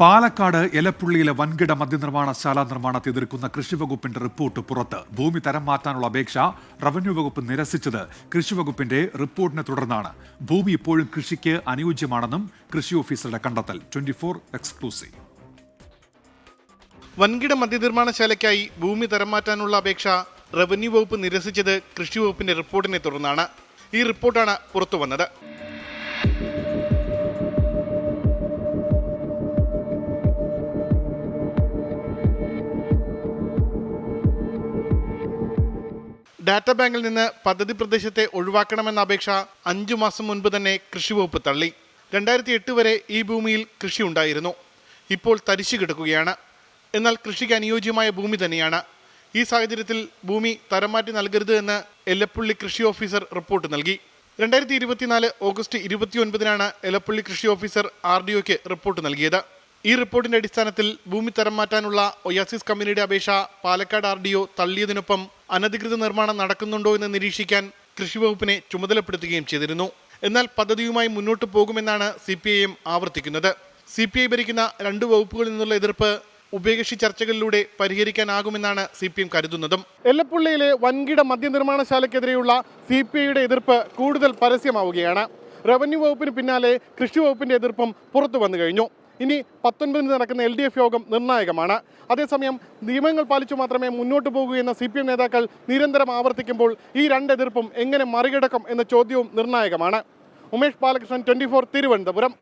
പാലക്കാട് എലപ്പുള്ളിയിലെ വൻകിട മദ്യനിർമ്മാണശാല നിർമ്മാണത്തെ എതിർക്കുന്ന കൃഷിവകുപ്പിന്റെ റിപ്പോർട്ട് പുറത്ത്. ഭൂമി തരം മാറ്റാനുള്ള അപേക്ഷ റവന്യൂ വകുപ്പ് നിരസിച്ചത് കൃഷിവകുപ്പിന്റെ റിപ്പോർട്ടിനെ തുടർന്നാണ്. ഭൂമി ഇപ്പോഴും കൃഷിക്ക് അനുയോജ്യമാണെന്നും കൃഷി ഓഫീസറുടെ കണ്ടെത്തൽ. 24 എക്സ്ക്ലൂസീവ്. വൻകിട മദ്യനിർമ്മാണശാലയ്ക്കായി ഭൂമി തരം മാറ്റാനുള്ള അപേക്ഷ റവന്യൂ വകുപ്പ് നിരസിച്ചത് കൃഷി വകുപ്പിന്റെ റിപ്പോർട്ടിനെ തുടർന്നാണ്. ഈ റിപ്പോർട്ടാണ് പുറത്തുവന്നത്. ഡാറ്റാ ബാങ്കിൽ നിന്ന് പദ്ധതി പ്രദേശത്തെ ഒഴിവാക്കണമെന്ന അപേക്ഷ 5 മാസം മുൻപ് തന്നെ കൃഷി വകുപ്പ് തള്ളി. 2008 വരെ ഈ ഭൂമിയിൽ കൃഷി ഉണ്ടായിരുന്നു. ഇപ്പോൾ തരിശു കിടക്കുകയാണ്. എന്നാൽ കൃഷിക്ക് അനുയോജ്യമായ ഭൂമി തന്നെയാണ്. ഈ സാഹചര്യത്തിൽ ഭൂമി തരം മാറ്റി നൽകരുത് എന്ന് എലപ്പുള്ളി കൃഷി ഓഫീസർ റിപ്പോർട്ട് നൽകി. 2024 ഓഗസ്റ്റ് 29-നാണ് എലപ്പുള്ളി കൃഷി ഓഫീസർ RDOക്ക് റിപ്പോർട്ട് നൽകിയത്. ഈ റിപ്പോർട്ടിന്റെ അടിസ്ഥാനത്തിൽ ഭൂമി തരം മാറ്റാനുള്ള ഒയാസിസ് കമ്പനിയുടെ അപേക്ഷ പാലക്കാട് RDO തള്ളിയതിനൊപ്പം അനധികൃത നിർമ്മാണം നടക്കുന്നുണ്ടോ എന്ന് നിരീക്ഷിക്കാൻ കൃഷി വകുപ്പിനെ ചുമതലപ്പെടുത്തുകയും ചെയ്തിരുന്നു. എന്നാൽ പദ്ധതിയുമായി മുന്നോട്ട് പോകുമെന്നാണ് CPIM ആവർത്തിക്കുന്നത്. CPI ഭരിക്കുന്ന 2 വകുപ്പുകളിൽ നിന്നുള്ള എതിർപ്പ് ഉഭയകക്ഷി ചർച്ചകളിലൂടെ പരിഹരിക്കാനാകുമെന്നാണ് CPM കരുതുന്നതും. എലപ്പുള്ളിയിലെ വൻകിട മദ്യനിർമ്മാണശാലയ്ക്കെതിരെയുള്ള CPIയുടെ എതിർപ്പ് കൂടുതൽ പരസ്യമാവുകയാണ്. റവന്യൂ വകുപ്പിന് പിന്നാലെ കൃഷി വകുപ്പിന്റെ എതിർപ്പും പുറത്തു വന്നു കഴിഞ്ഞു. ഇനി 19-ന് നടക്കുന്ന LDF യോഗം നിർണായകമാണ്. അതേസമയം നിയമങ്ങൾ പാലിച്ചു മാത്രമേ മുന്നോട്ട് പോകൂ എന്ന CPM നേതാക്കൾ നിരന്തരം ആവർത്തിക്കുമ്പോൾ ഈ 2 എതിർപ്പും എങ്ങനെ മറികടക്കും എന്ന ചോദ്യവും നിർണായകമാണ്. ഉമേഷ് ബാലകൃഷ്ണൻ, 24 തിരുവനന്തപുരം.